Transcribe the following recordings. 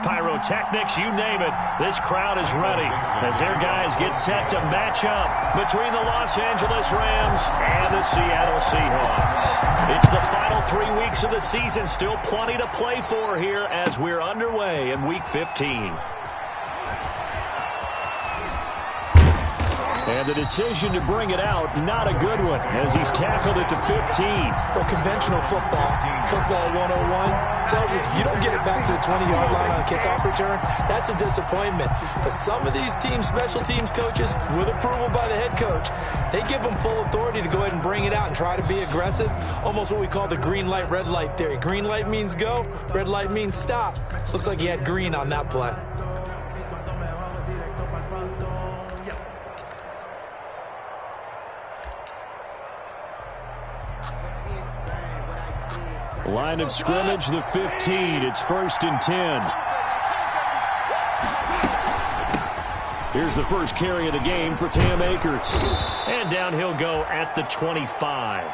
pyrotechnics, you name it. This crowd is ready as their guys get set to match up between the Los Angeles Rams and the Seattle Seahawks. It's the final 3 weeks of the season. Still plenty to play for here as we're underway in Week 15. And the decision to bring it out, not a good one, as he's tackled it to 15. Well, conventional football 101, tells us if you don't get it back to the 20-yard line on a kickoff return, that's a disappointment. But some of these special teams coaches, with approval by the head coach, they give them full authority to go ahead and bring it out and try to be aggressive, almost what we call the green light, red light theory. Green light means go, red light means stop. Looks like he had green on that play. Line of scrimmage, the 15. It's 1st and 10. Here's the first carry of the game for Cam Akers. And down he'll go at the 25.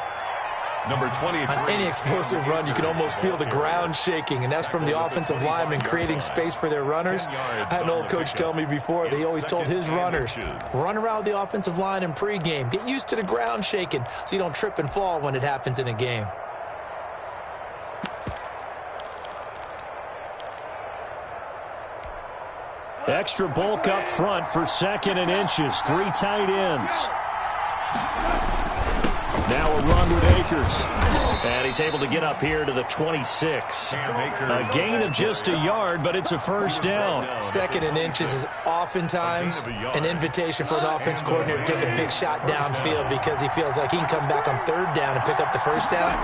Number 23. On any explosive run, you can almost feel the ground shaking, and that's from the offensive linemen creating space for their runners. I had an old coach tell me before, they always told his runners, run around the offensive line in pregame. Get used to the ground shaking so you don't trip and fall when it happens in a game. Extra bulk up front for 2nd and inches. 3 tight ends. Now a run with Akers. And he's able to get up here to the 26. A gain of just a yard, but it's a first down. 2nd and inches is oftentimes an invitation for an offense coordinator to take a big shot downfield because he feels like he can come back on 3rd down and pick up the first down.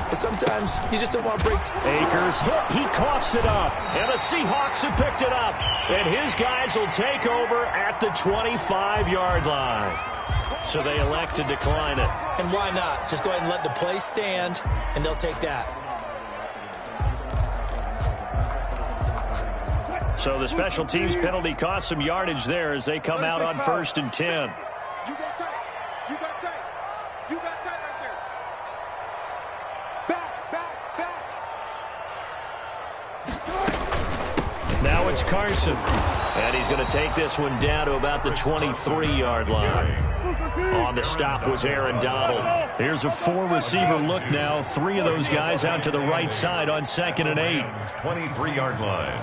But sometimes you just don't want to break. Akers hit. He coughs it up. And the Seahawks have picked it up. And his guys will take over at the 25-yard line. So they elect to decline it. And why not? Just go ahead and let the play stand, and they'll take that. So the special teams penalty cost some yardage there as they come out on 1st and 10. You got tight. You got tight. You got tight right there. Back. Now it's Carson. And he's going to take this one down to about the 23-yard line. On the stop was Aaron Donald. Here's a 4-receiver look now. 3 of those guys out to the right side on 2nd and 8. 23-yard line.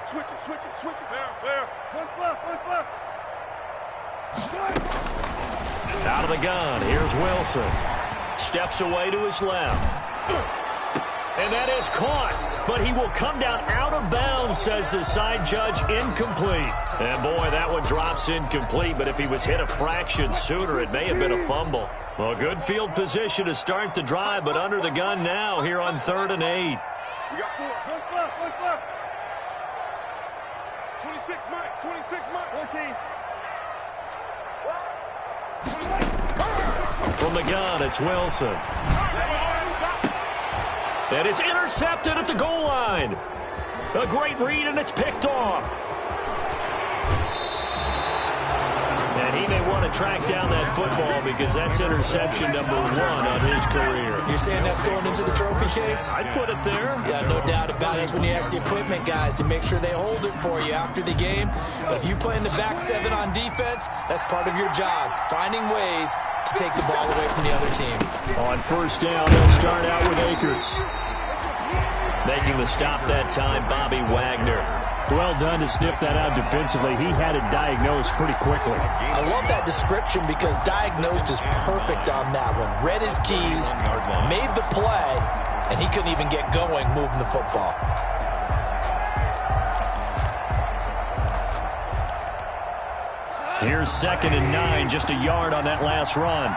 Switch it. There. One left. Out of the gun. Here's Wilson. Steps away to his left. And that is caught, but he will come down out of bounds, says the side judge, incomplete. And boy, that one drops incomplete, but if he was hit a fraction sooner, it may have been a fumble. Well, good field position to start the drive, but under the gun now here on 3rd and 8. We got 4. One left. 26, Mike. 14. From the gun, it's Wilson. And it's intercepted at the goal line. A great read, and it's picked off. And he may want to track down that football because that's interception number 1 on his career. You're saying that's going into the trophy case? I'd put it there. Yeah, no doubt about it. That's when you ask the equipment guys to make sure they hold it for you after the game. But if you play in the back 7 on defense, that's part of your job, finding ways to take the ball away from the other team. On 1st down, they'll start out with Akers. Making the stop that time, Bobby Wagner. Well done to sniff that out defensively. He had it diagnosed pretty quickly. I love that description because diagnosed is perfect on that one. Read his keys, made the play, and he couldn't even get going moving the football. Here's 2nd and 9, just a yard on that last run.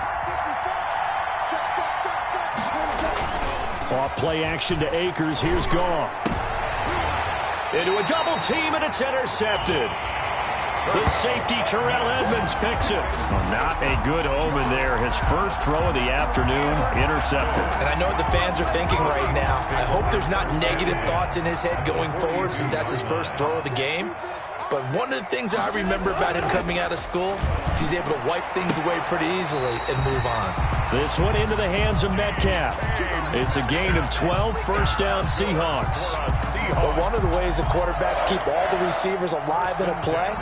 Off play action to Akers. Here's Goff. Into a double team, and it's intercepted. The safety, Terrell Edmonds, picks it. Well, not a good omen there. His first throw of the afternoon, intercepted. And I know what the fans are thinking right now. I hope there's not negative thoughts in his head going forward since that's his first throw of the game. But one of the things I remember about him coming out of school is he's able to wipe things away pretty easily and move on. This one into the hands of Metcalf. It's a gain of 12, first down Seahawks. Well, one of the ways the quarterbacks keep all the receivers alive in a play,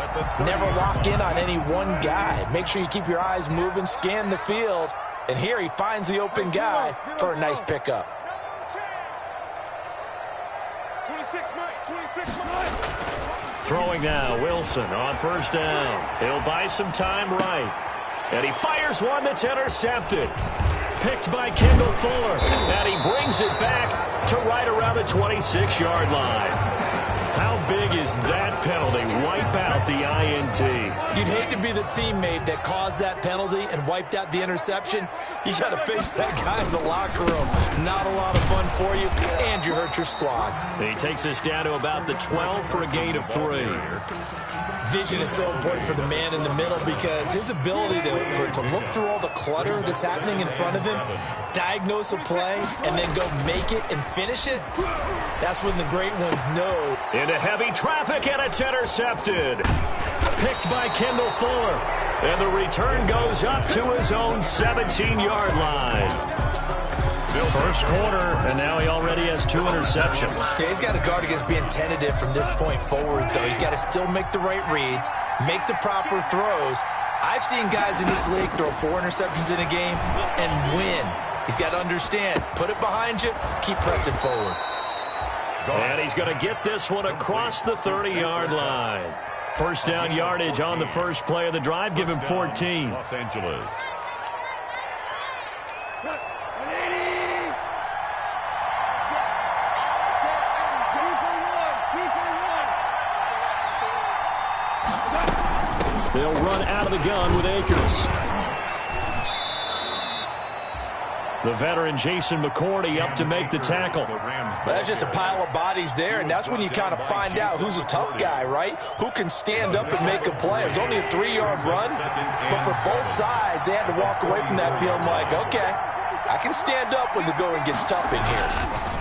never lock in on any one guy. Make sure you keep your eyes moving, scan the field, and here he finds the open guy for a nice pickup. 26, Mike. 26, Mike. Throwing now, Wilson on first down. He'll buy some time right. And he fires one that's intercepted. Picked by Kendall Fuller. And he brings it back to right around the 26-yard line. How big is that penalty? Wipe out the INT. You'd hate to be the teammate that caused that penalty and wiped out the interception. You got to face that guy in the locker room. Not a lot of fun for you, and you hurt your squad. He takes us down to about the 12 for a gain of 3. Vision is so important for the man in the middle because his ability to look through all the clutter that's happening in front of him, diagnose a play, and then go make it and finish it, that's when the great ones know. Into heavy traffic, and it's intercepted. Picked by Kendall Fuller. And the return goes up to his own 17-yard line. First quarter, and now he already has 2 interceptions. Yeah, he's got to guard against being tentative from this point forward, though. He's got to still make the right reads, make the proper throws. I've seen guys in this league throw 4 interceptions in a game and win. He's got to understand, put it behind you, keep pressing forward. And he's going to get this one across the 30-yard line. First down yardage on the first play of the drive. Give him 14. Los Angeles. They'll run out of the gun with Akers. The veteran Jason McCourty up to make the tackle. That's just a pile of bodies there, and that's when you kind of find out who's a tough guy, right? Who can stand up and make a play. It was only a 3-yard run, but for both sides, they had to walk away from that field like, okay, I can stand up when the going gets tough in here.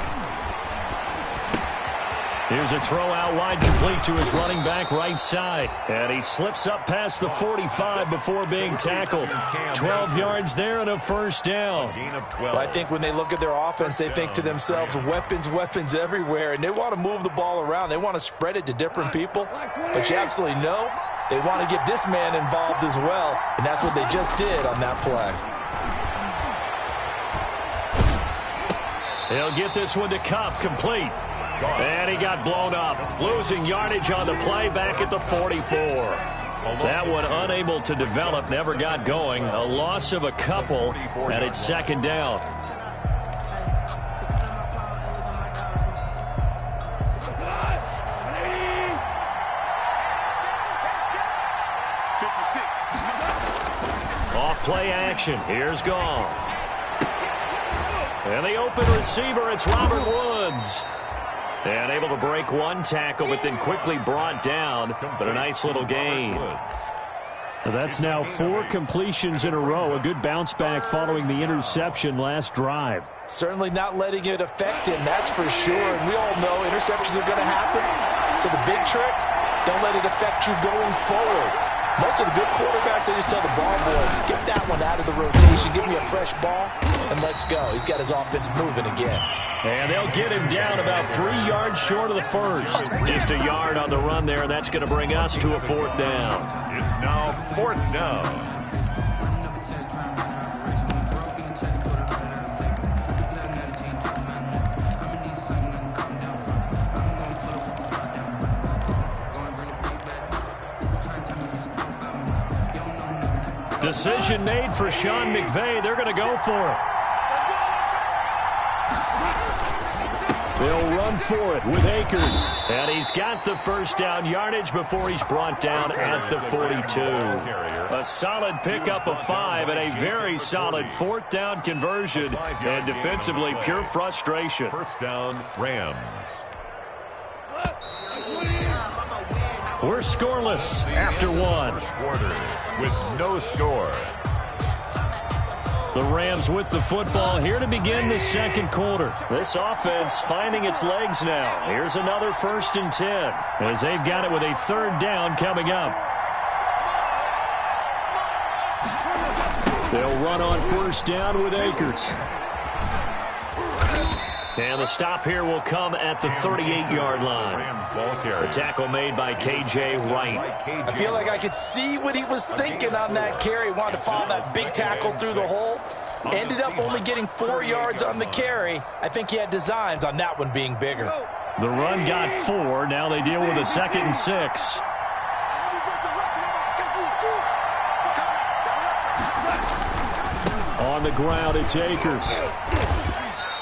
Here's a throw out wide, complete to his running back right side. And he slips up past the 45 before being tackled. 12 yards there and a first down. Well, I think when they look at their offense, they think to themselves, weapons everywhere, and they want to move the ball around. They want to spread it to different people. But you absolutely know they want to get this man involved as well, and that's what they just did on that play. He'll get this one to Cup, complete. And he got blown up, losing yardage on the play back at the 44. That one unable to develop, never got going. A loss of a couple, and it's second down. Off play action, here's Goff. And the open receiver, it's Robert Woods. And able to break one tackle, but then quickly brought down. But a nice little gain. That's now 4 completions in a row. A good bounce back following the interception last drive. Certainly not letting it affect him, that's for sure. And we all know interceptions are going to happen. So the big trick, don't let it affect you going forward. Most of the good quarterbacks, they just tell the ball boy, get that one out of the rotation, give me a fresh ball, and let's go. He's got his offense moving again. And they'll get him down about 3 yards short of the first. Just a yard on the run there. That's going to bring us to a 4th down. It's now 4th down. Decision made for Sean McVay. They're going to go for it. They'll run for it with Akers. And he's got the first down yardage before he's brought down at the 42. A solid pickup of 5 and a very solid 4th down conversion. And defensively, pure frustration. First down, Rams. We're scoreless after 1. Quarter with no score. The Rams with the football here to begin the second quarter. This offense finding its legs now. Here's another 1st and 10 as they've got it with a 3rd down coming up. They'll run run on first down with Akers. And the stop here will come at the 38-yard line. The tackle made by K.J. Wright. I feel like I could see what he was thinking on that carry. Wanted to follow that big tackle through the hole. Ended up only getting 4 yards on the carry. I think he had designs on that one being bigger. The run got 4. Now they deal with a 2nd and 6. On the ground, it's Akers.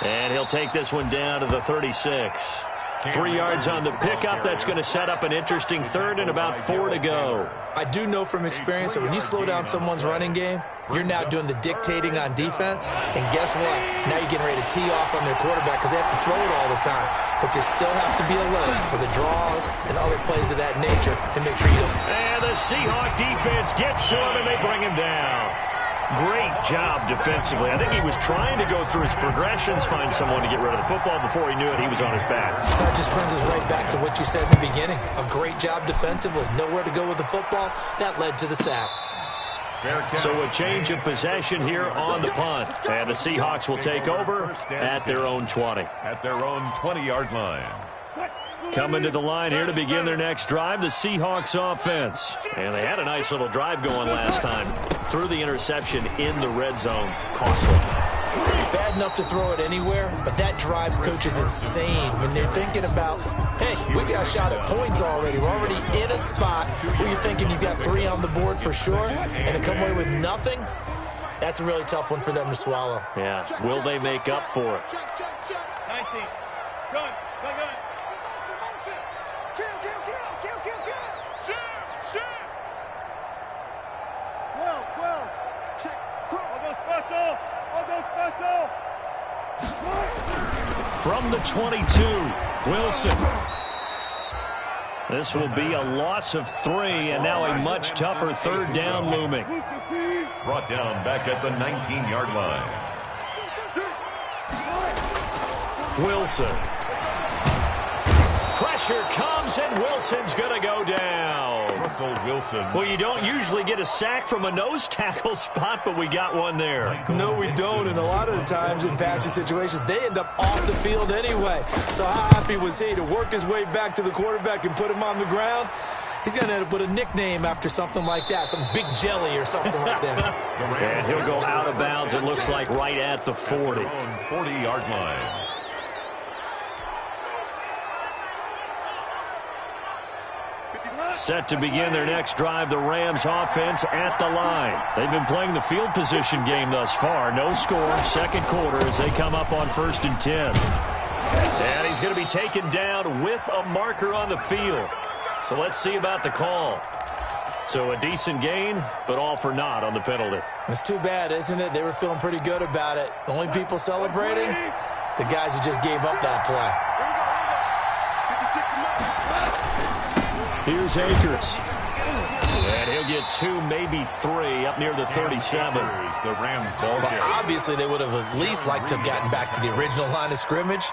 And he'll take this one down to the 36. 3 yards on the pickup. That's going to set up an interesting third and about 4 to go. I do know from experience that when you slow down someone's running game, you're now doing the dictating on defense. And guess what? Now you're getting ready to tee off on their quarterback because they have to throw it all the time. But you still have to be alert for the draws and other plays of that nature to make sure you don't. And the Seahawk defense gets to him and they bring him down. Great job defensively. I think he was trying to go through his progressions, find someone to get rid of the football. Before he knew it, he was on his back. So that just brings us right back to what you said in the beginning. A great job defensively. Nowhere to go with the football. That led to the sack. So a change of possession here on the punt. And the Seahawks will take over at their own 20. At their own 20-yard line. Coming to the line here to begin their next drive, the Seahawks offense. And they had a nice little drive going last time. Threw the interception in the red zone. Costly. Bad enough to throw it anywhere, but that drives coaches insane when they're thinking about, hey, we got a shot at points already. We're already in a spot where you're thinking you got 3 on the board for sure, and to come away with nothing, that's a really tough one for them to swallow. Yeah, will they make up for it? 19. Gun. Well. Check. I'll go special. From the 22, Wilson. This will be a loss of 3, and now a much tougher 3rd down looming. Brought down back at the 19-yard line. Wilson. Pressure comes, and Wilson's going to go down. Russell Wilson. Well, you don't usually get a sack from a nose tackle spot, but we got one there. No, we don't, and a lot of the times in passing situations, they end up off the field anyway. So how happy was he to work his way back to the quarterback and put him on the ground? He's going to end up with a nickname after something like that, some Big Jelly or something like that. And he'll go out of bounds, it looks like, right at the 40. 40-yard line. Set to begin their next drive, the Rams offense at the line. They've been playing the field position game thus far. No score, 2nd quarter as they come up on 1st and 10. And he's going to be taken down with a marker on the field. So let's see about the call. So a decent gain, but all for naught on the penalty. It's too bad, isn't it? They were feeling pretty good about it. The only people celebrating, the guys who just gave up that play. Here's Akers. And he'll get 2, maybe 3 up near the 37. The Rams ball carrier. Obviously, they would have at least liked to have gotten back to the original line of scrimmage.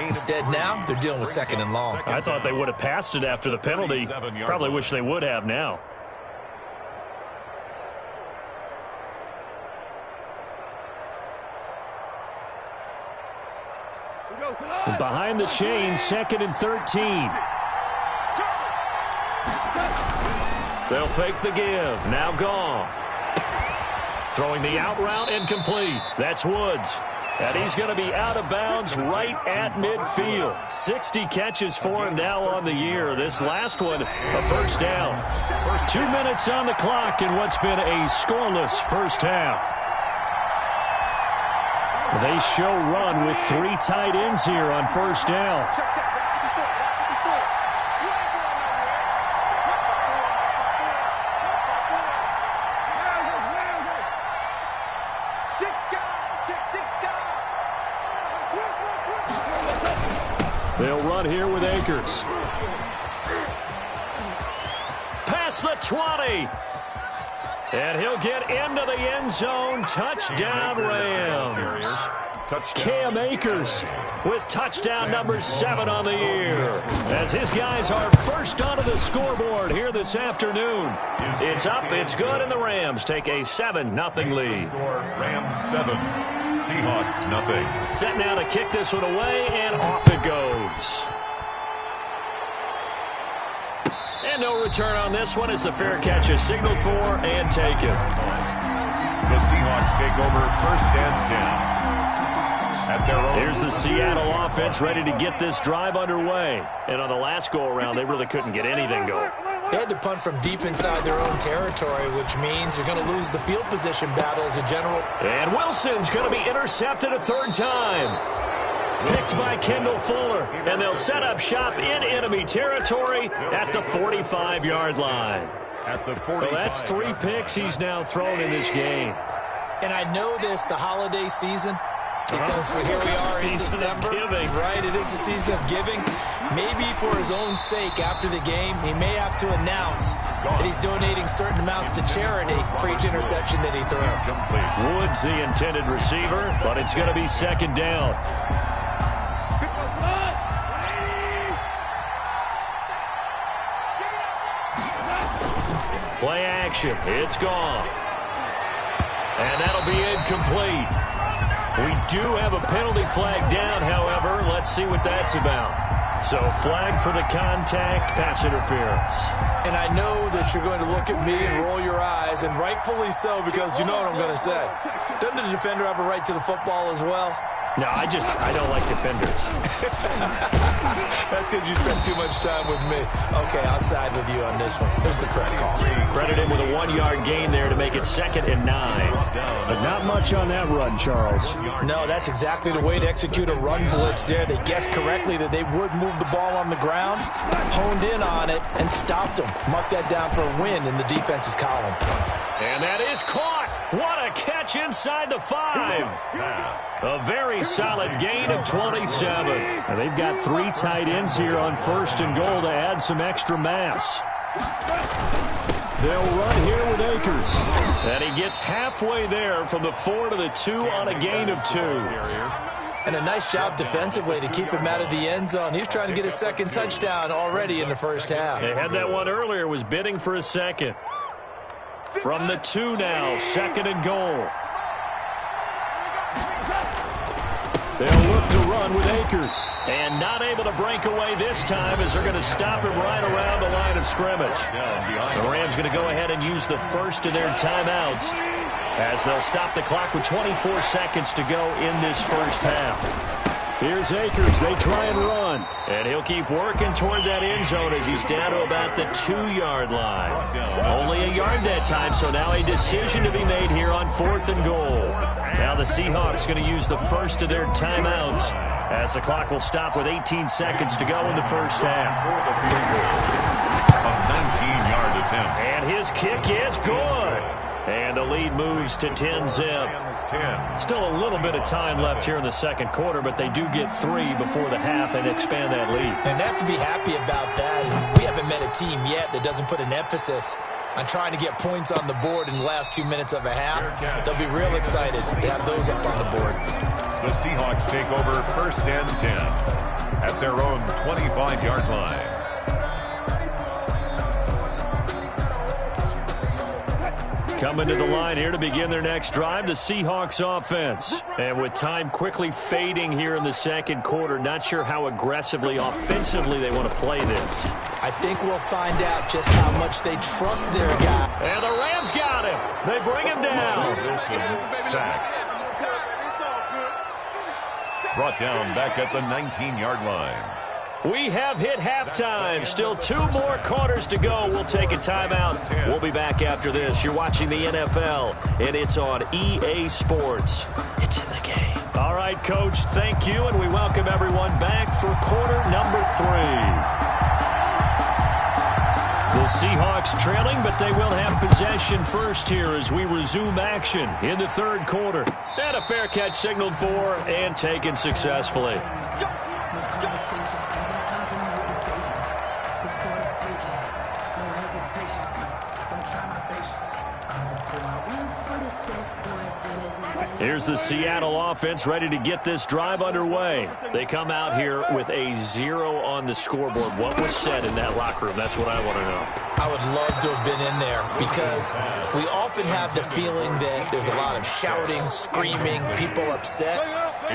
Instead, now they're dealing with 2nd and long. I thought they would have passed it after the penalty. Probably wish they would have now. Behind the chains, 2nd and 13. They'll fake the give. Now Goff. Throwing the out route incomplete. That's Woods. And he's going to be out of bounds right at midfield. 60 catches for him now on the year. This last one, a 1st down. 2 minutes on the clock in what's been a scoreless first half. They show run with 3 tight ends here on 1st down. They'll run here with Akers. Past the 20. And he'll get into the end zone. Touchdown, Rams. Cam Akers with touchdown number 7 on the year. As his guys are first onto the scoreboard here this afternoon. It's up, it's good, and the Rams take a 7-0 lead. Rams 7, Seahawks nothing. Set now to kick this one away, and off it goes. And no return on this one as the fair catch is signaled for and taken. The Seahawks take over 1st and 10. At their own. Here's the Seattle offense ready to get this drive underway. And on the last go-around, they really couldn't get anything going. They had to punt from deep inside their own territory, which means you're going to lose the field position battle as a general. And Wilson's going to be intercepted a 3rd time. Picked by Kendall Fuller, and they'll set up shop in enemy territory at the 45-yard line. At the 45. Well, that's 3 picks he's now thrown in this game. And I know this, the holiday season, because here we are in December. Right, it is the season of giving. Maybe for his own sake, after the game, he may have to announce that he's donating certain amounts to charity for each interception that he threw. Woods the intended receiver, but it's going to be 2nd down. Play action. It's gone. And that'll be incomplete. We do have a penalty flag down, however. Let's see what that's about. So flag for the contact, pass interference. And I know that you're going to look at me and roll your eyes, and rightfully so, because you know what I'm going to say. Doesn't the defender have a right to the football as well? No, I don't like defenders. That's because you spent too much time with me. Okay, I'll side with you on this one. Here's the correct call. Credit him with a 1-yard gain there to make it 2nd and 9. But not much on that run, Charles. No, that's exactly the way to execute a run blitz there. They guessed correctly that they would move the ball on the ground, honed in on it, and stopped them. Mark that down for a win in the defense's column. And that is caught. What a catch inside the 5. A very solid gain of 27. And they've got 3 tight ends here on 1st and goal to add some extra mass. They'll run here with Akers. And he gets halfway there from the 4 to the 2 on a gain of 2. And a nice job defensively to keep him out of the end zone. He was trying to get a 2nd touchdown already in the 1st half. They had that one earlier, was bidding for a 2nd. From the 2 now, 2nd and goal. They'll look to run with Akers. And not able to break away this time as they're going to stop him right around the line of scrimmage. The Rams going to go ahead and use the first of their timeouts as they'll stop the clock with 24 seconds to go in this 1st half. Here's Akers. They try and run. And he'll keep working toward that end zone as he's down to about the 2-yard line. Only a yard that time, so now a decision to be made here on 4th and goal. Now the Seahawks going to use the first of their timeouts as the clock will stop with 18 seconds to go in the 1st half. A 19-yard attempt. And his kick is good. And the lead moves to 10-zip. Still a little bit of time left here in the 2nd quarter, but they do get 3 before the half and expand that lead. And they have to be happy about that. And we haven't met a team yet that doesn't put an emphasis on trying to get points on the board in the last 2 minutes of a half. They'll be real excited to have those up on the board. The Seahawks take over 1st and 10 at their own 25-yard line. Coming to the line here to begin their next drive, the Seahawks offense. And with time quickly fading here in the 2nd quarter, not sure how aggressively, offensively they want to play this. I think we'll find out just how much they trust their guy. And the Rams got him. They bring him down. Wilson sacked. Brought down back at the 19-yard line. We have hit halftime. Still 2 more quarters to go. We'll take a timeout. We'll be back after this. You're watching the NFL, and it's on EA Sports. It's in the game. All right, Coach, thank you, and we welcome everyone back for quarter number 3. The Seahawks trailing, but they will have possession first here as we resume action in the 3rd quarter. And a fair catch signaled for and taken successfully. Here's the Seattle offense ready to get this drive underway. They come out here with a 0 on the scoreboard. What was said in that locker room? That's what I want to know. I would love to have been in there because we often have the feeling that there's a lot of shouting, screaming, people upset.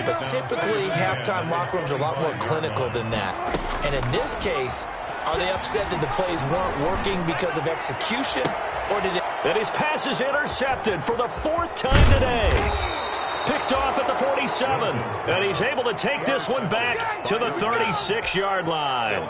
But typically, halftime locker rooms are a lot more clinical than that. And in this case, are they upset that the plays weren't working because of execution? Or did it... And his pass is intercepted for the 4th time today. Picked off at the 47. And he's able to take this one back to the 36-yard line.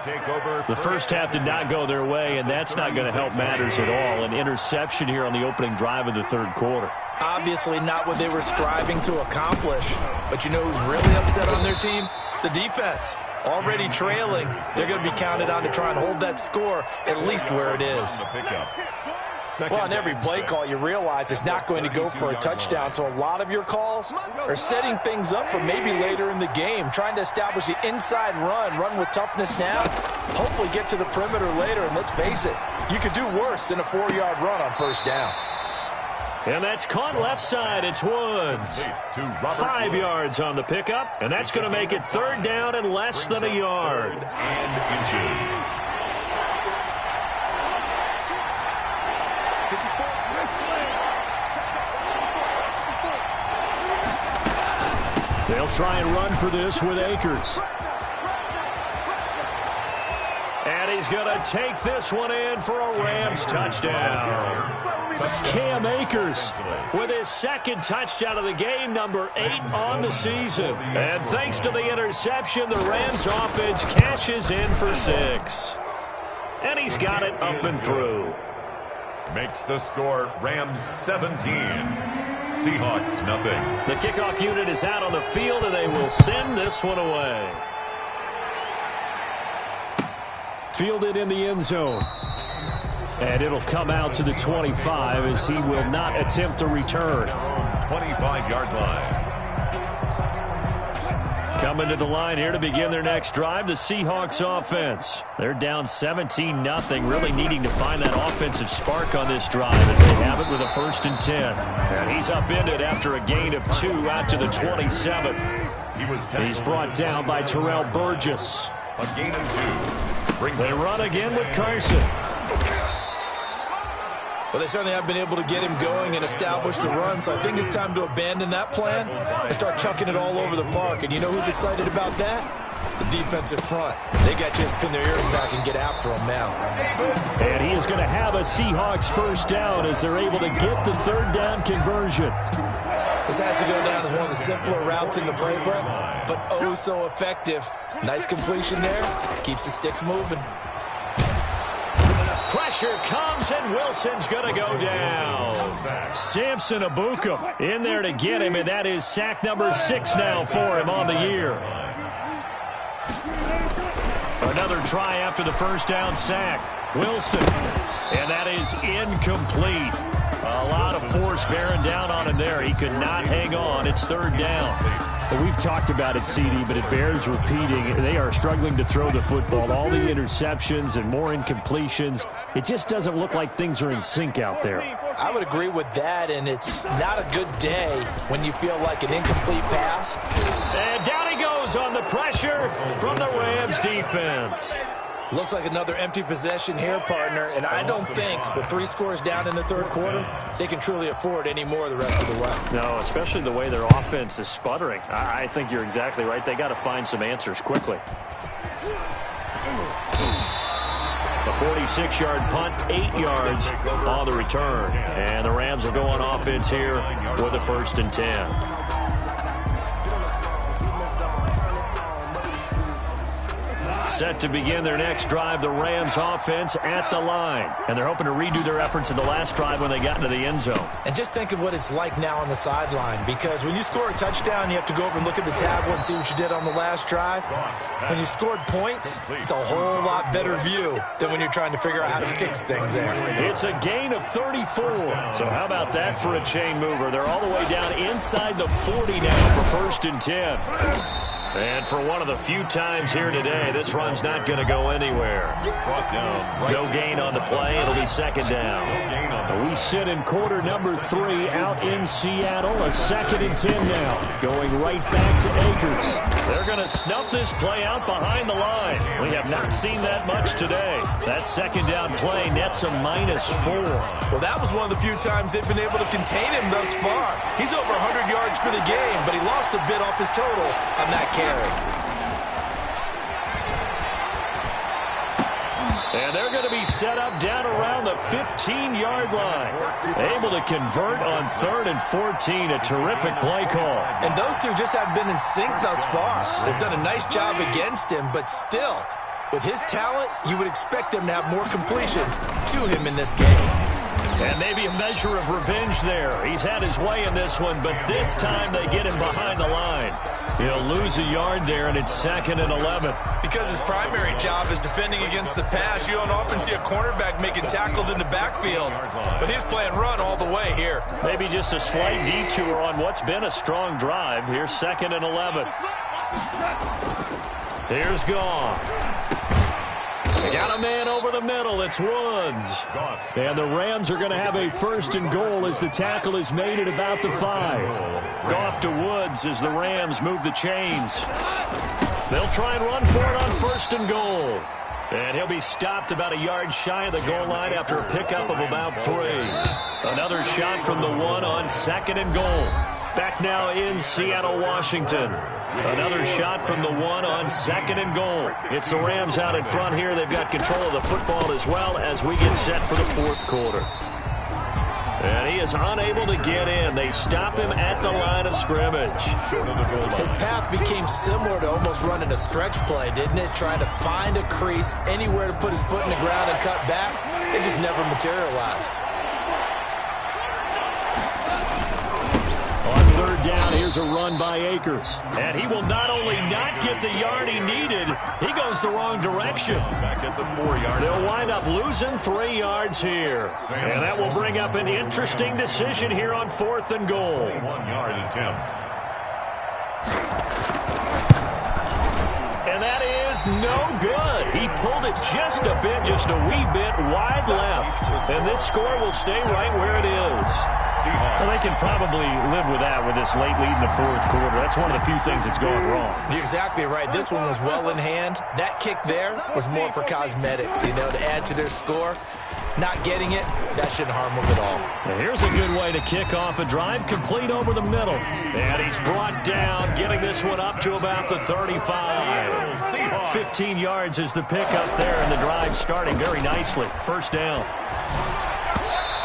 The first half did not go their way, and that's not going to help matters at all. An interception here on the opening drive of the third quarter. Obviously not what they were striving to accomplish. But you know who's really upset on their team? The defense. Already trailing. They're going to be counted on to try and hold that score at least where it is. Well, on every play call, you realize it's not going to go for a touchdown, so a lot of your calls are setting things up for maybe later in the game, trying to establish the inside run with toughness now, hopefully get to the perimeter later, and let's face it, you could do worse than a 4-yard run on first down. And that's caught left side. It's Woods. 5 yards on the pickup, and that's going to make it 3rd down and less than a yard. And inches. They'll try and run for this with Akers. And he's going to take this one in for a Rams touchdown. Cam Akers with his 2nd touchdown of the game, number 8 on the season. And thanks to the interception, the Rams offense cashes in for 6. And he's got it up and through. Makes the score Rams 17. Seahawks nothing. The kickoff unit is out on the field, and they will send this one away. Fielded in the end zone. And it'll come out to the 25 as he will not attempt a return. 25-yard line. Coming to the line here to begin their next drive, the Seahawks offense. They're down 17-0, really needing to find that offensive spark on this drive as they have it with a 1st and 10. And he's upended after a gain of 2 out to the 27. He's brought down by Terrell Burgess. A gain of 2. They run again with Carson. Well, they certainly have been able to get him going and establish the run, so I think it's time to abandon that plan and start chucking it all over the park. And you know who's excited about that? The defensive front. They got to just pin their ears back and get after him now. And he is going to have a Seahawks 1st down as they're able to get the 3rd down conversion. This has to go down as one of the simpler routes in the playbook, but oh so effective. Nice completion there. Keeps the sticks moving. Pressure comes, and Wilson's going to go down. Samson Abukum in there to get him, and that is sack number 6 now for him on the year. Another try after the 1st down sack. Wilson, and that is incomplete. A lot of force bearing down on him there. He could not hang on. It's 3rd down. And we've talked about it, CD, but it bears repeating. They are struggling to throw the football. All the interceptions and more incompletions. It just doesn't look like things are in sync out there. I would agree with that, and it's not a good day when you feel like an incomplete pass. And down he goes on the pressure from the Rams defense. Looks like another empty possession here, partner, and I don't think with 3 scores down in the 3rd quarter, they can truly afford any more the rest of the way. No, especially the way their offense is sputtering. I think you're exactly right. They got to find some answers quickly. A 46-yard punt, 8 yards on the return. And the Rams will go on offense here with a 1st and 10. Set to begin their next drive, the Rams offense at the line. And they're hoping to redo their efforts in the last drive when they got into the end zone. And just think of what it's like now on the sideline, because when you score a touchdown, you have to go over and look at the tablet and see what you did on the last drive. When you scored points, it's a whole lot better view than when you're trying to figure out how to fix things there. It's a gain of 34. So how about that for a chain mover? They're all the way down inside the 40 now for 1st and 10. And for one of the few times here today, this run's not going to go anywhere. No gain on the play. It'll be second down. We sit in quarter number 3 out in Seattle. A 2nd and 10 now. Going right back to Akers. They're going to snuff this play out behind the line. We have not seen that much today. That second down play nets a -4. Well, that was one of the few times they've been able to contain him thus far. He's over 100 yards for the game, but he lost a bit off his total on that carry. And they're going to be set up down around the 15-yard line. Able to convert on 3rd and 14. A terrific play call. And those two just haven't been in sync thus far. They've done a nice job against him, but still, with his talent, you would expect them to have more completions to him in this game. And maybe a measure of revenge there. He's had his way in this one, but this time they get him behind the line. He'll lose a yard there, and it's 2nd and 11. Because his primary job is defending against the pass, you don't often see a cornerback making tackles in the backfield. But he's playing run all the way here. Maybe just a slight detour on what's been a strong drive. Here's 2nd and 11. Here's Goff. They got a man over the middle. It's Woods. And the Rams are going to have a 1st and goal as the tackle is made at about the 5. Goff to Woods as the Rams move the chains. They'll try and run for it on 1st and goal. And he'll be stopped about a yard shy of the goal line after a pickup of about 3. Another shot from the 1 on 2nd and goal. Back now in Seattle, Washington. Another shot from the 1 on 2nd and goal. It's the Rams out in front here. They've got control of the football as well as we get set for the 4th quarter. And he is unable to get in. They stop him at the line of scrimmage. His path became similar to almost running a stretch play, didn't it? Trying to find a crease, anywhere to put his foot in the ground and cut back. It just never materialized. On 3rd down, here's a run by Akers. And he will not only not get the yard he needed, he goes the wrong direction. Back at the 4-yard. They'll wind up losing 3 yards here. And that will bring up an interesting decision here on 4th and goal. 1-yard attempt. And that is no good. He pulled it just a wee bit wide left. And this score will stay right where it is. Well, they can probably live with that with this late lead in the 4th quarter. That's one of the few things that's gone wrong. You're exactly right. This one was well in hand. That kick there was more for cosmetics, you know, to add to their score. Not getting it, that shouldn't harm them at all. Now here's a good way to kick off a drive, complete over the middle. And he's brought down, getting this one up to about the 35. 15 yards is the pickup there, and the drive starting very nicely. 1st down.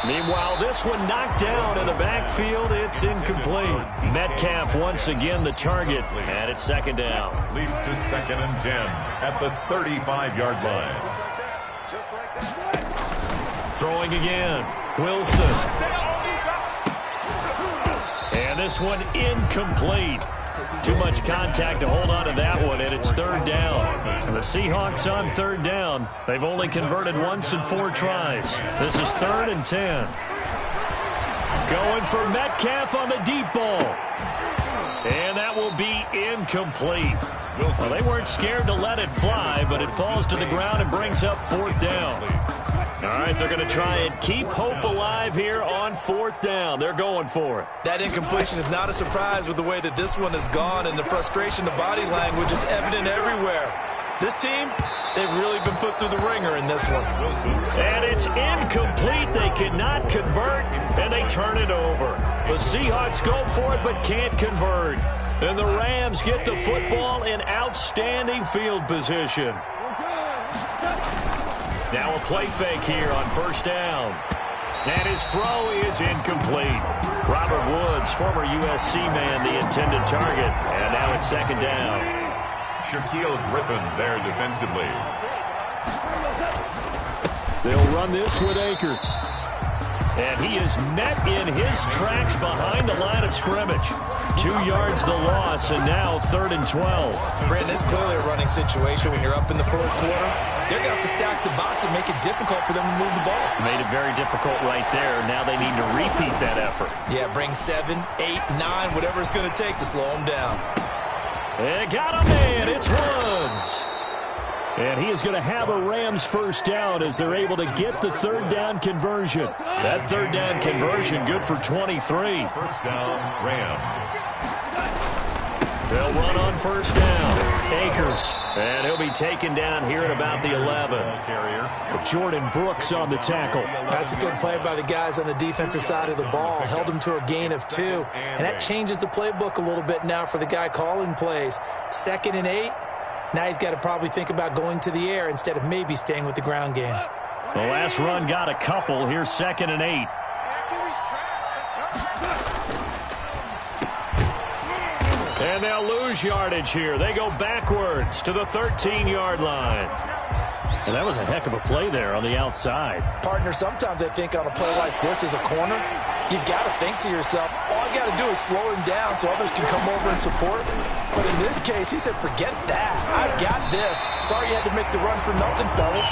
Meanwhile, this one knocked down in the backfield. It's incomplete. Metcalf once again the target, and it's 2nd down. Leads to 2nd and 10 at the 35-yard line. Just like that. Throwing again. Wilson. And this one incomplete. Too much contact to hold on to that one, and it's 3rd down. And the Seahawks on 3rd down. They've only converted once in 4 tries. This is 3rd and 10. Going for Metcalf on the deep ball. And that will be incomplete. Well, they weren't scared to let it fly, but it falls to the ground and brings up 4th down. All right, they're going to try and keep hope alive here on 4th down. They're going for it. That incompletion is not a surprise with the way that this one has gone, and the frustration, the body language is evident everywhere. This team, they've really been put through the ringer in this one. And it's incomplete. They cannot convert, and they turn it over. The Seahawks go for it but can't convert. And the Rams get the football in outstanding field position. Now a play fake here on 1st down. And his throw is incomplete. Robert Woods, former USC man, the intended target. And now it's 2nd down. Shaquille Griffin there defensively. They'll run this with Akers. And he is met in his tracks behind the line of scrimmage. 2 yards the loss, and now 3rd and 12. Brandon, it's clearly a running situation when you're up in the 4th quarter. They're going to have to stack the box and make it difficult for them to move the ball. Made it very difficult right there. Now they need to repeat that effort. Yeah, bring 7, 8, 9, whatever it's going to take to slow them down. And got him in. It's Woods. And he is going to have a Rams first down as they're able to get the third down conversion. That third down conversion good for 23. First down, Rams. They'll run on first down. Akers. And he'll be taken down here at about the 11. Jordan Brooks on the tackle. That's a good play by the guys on the defensive side of the ball. Held him to a gain of 2. And that changes the playbook a little bit now for the guy calling plays. 2nd and 8. Now he's got to probably think about going to the air instead of maybe staying with the ground game. The last run got a couple. Here's 2nd and 8. And they'll lose yardage here. They go backwards to the 13-yard line. And that was a heck of a play there on the outside. Partner, sometimes I think on a play like this as a corner, you've got to think to yourself, all I got to do is slow him down so others can come over and support. But in this case, he said, forget that. I've got this. Sorry you had to make the run for nothing, fellas.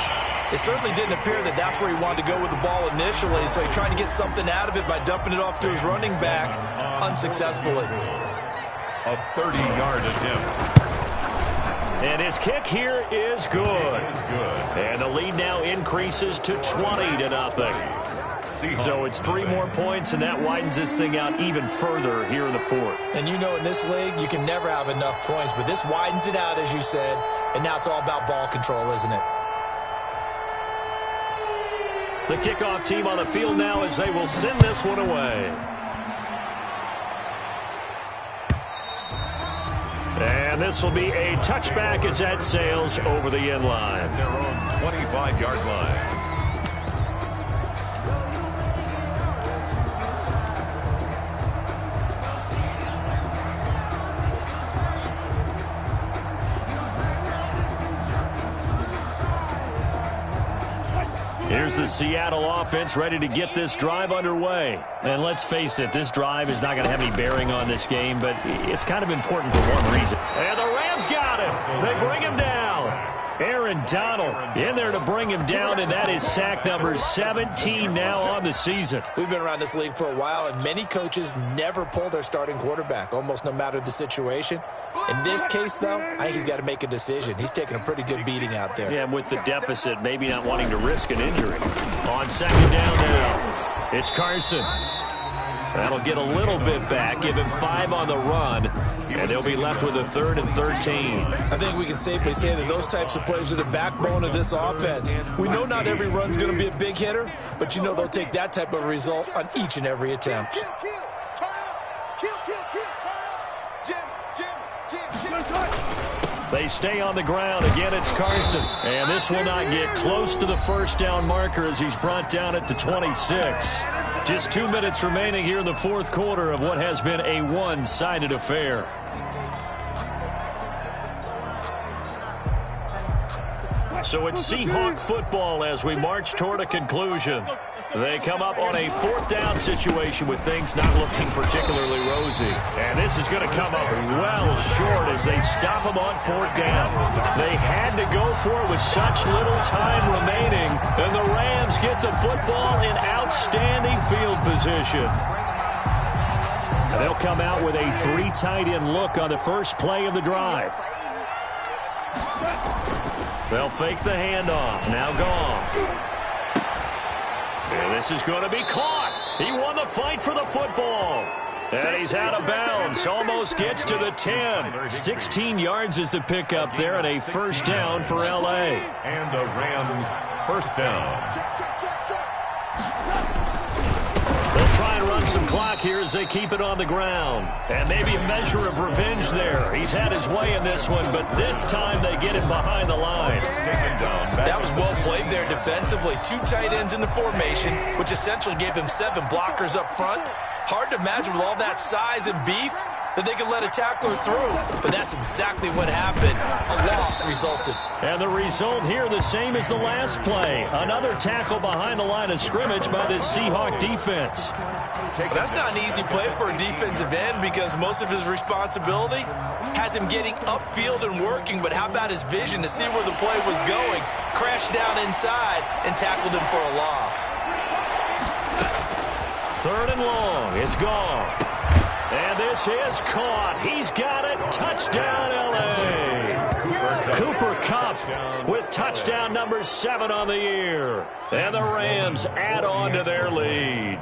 It certainly didn't appear that that's where he wanted to go with the ball initially, so he tried to get something out of it by dumping it off to his running back unsuccessfully. A 30-yard attempt. And his kick here is good. And the lead now increases to 20-0. So it's 3 more points, and that widens this thing out even further here in the 4th. And you know in this league, you can never have enough points, but this widens it out, as you said, and now it's all about ball control, isn't it? The kickoff team on the field now as they will send this one away. And this will be a touchback as that sails over the end line. Their own 25-yard line. Here's the Seattle offense ready to get this drive underway. And let's face it, this drive is not going to have any bearing on this game, but it's kind of important for one reason. And the Rams got him. They bring him down. Aaron Donald in there to bring him down, and that is sack number 17 now on the season. We've been around this league for a while, and many coaches never pull their starting quarterback, almost no matter the situation. In this case, though, I think he's got to make a decision. He's taking a pretty good beating out there. Yeah, with the deficit, maybe not wanting to risk an injury. On 2nd down now, it's Carson. That'll get a little bit back, give him 5 on the run, and they'll be left with a 3rd and 13. I think we can safely say that those types of plays are the backbone of this offense. We know not every run's going to be a big hitter, but you know they'll take that type of result on each and every attempt. They stay on the ground. Again, it's Carson. And this will not get close to the first down marker as he's brought down at the 26. Just 2 minutes remaining here in the 4th quarter of what has been a one-sided affair. So it's Seahawk football as we march toward a conclusion. They come up on a 4th down situation with things not looking particularly rosy. And this is going to come up well short as they stop them on 4th down. They had to go for it with such little time remaining. And the Rams get the football in outstanding field position. And they'll come out with a 3 tight end look on the first play of the drive. They'll fake the handoff. Now gone. And this is going to be caught. He won the fight for the football. And he's out of bounds. Almost gets to the 10. 16 yards is the pickup there and a first down for L.A. And the Rams first down. They'll try and run some clock here as they keep it on the ground. And maybe a measure of revenge there. He's had his way in this one, but this time they get him behind the line. Taken down. That was well played there defensively. 2 tight ends in the formation, which essentially gave them 7 blockers up front. Hard to imagine with all that size and beef that they could let a tackler through. But that's exactly what happened. A loss resulted. And the result here the same as the last play. Another tackle behind the line of scrimmage by this Seahawk defense. That's not an easy play for a defensive end because most of his responsibility has him getting upfield and working. But how about his vision to see where the play was going? Crashed down inside and tackled him for a loss. 3rd and long. It's gone. And this is caught. He's got it. Touchdown, L.A. Cooper Kupp with touchdown number 7 on the year. And the Rams add on to their lead.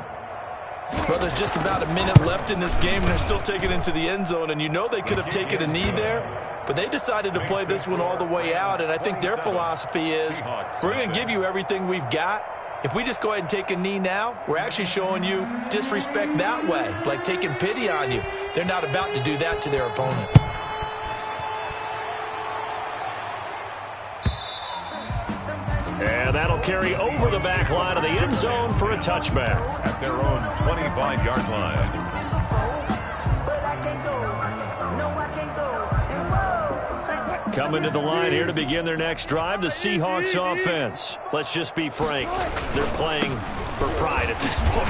Well, there's just about a minute left in this game, and they're still taking it into the end zone. And you know they could have taken a knee there, but they decided to play this one all the way out. And I think their philosophy is, we're going to give you everything we've got. If we just go ahead and take a knee now, we're actually showing you disrespect that way, like taking pity on you. They're not about to do that to their opponent. And that'll carry over the back line of the end zone for a touchback. At their own 25-yard line. Coming to the line here to begin their next drive, the Seahawks offense. Let's just be frank. They're playing for pride at this point.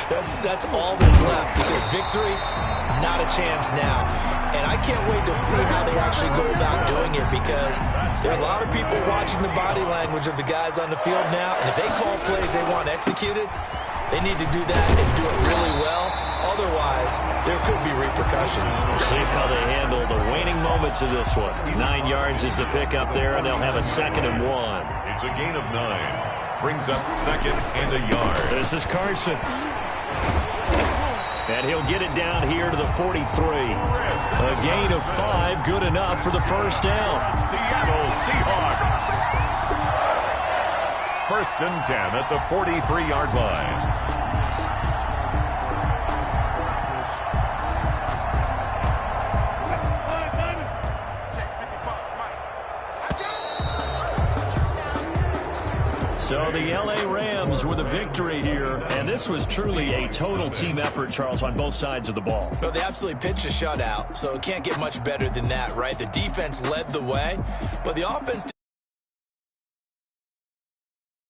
That's all that's left, because victory, not a chance now. And I can't wait to see how they actually go about doing it, because there are a lot of people watching the body language of the guys on the field now, and if they call plays they want executed, they need to do that and do it really well. Otherwise, there could be repercussions. We'll see how they handle the waning moments of this one. 9 yards is the pickup there, and they'll have a 2nd and 1. It's a gain of 9. Brings up 2nd and a yard. This is Carson. And he'll get it down here to the 43. A gain of 5, good enough for the first down. Seattle Seahawks. 1st and 10 at the 43-yard line. So the L.A. Rams with a victory here, and this was truly a total team effort, Charles, on both sides of the ball. Well, they absolutely pitched a shutout, so it can't get much better than that, right? The defense led the way, but the offense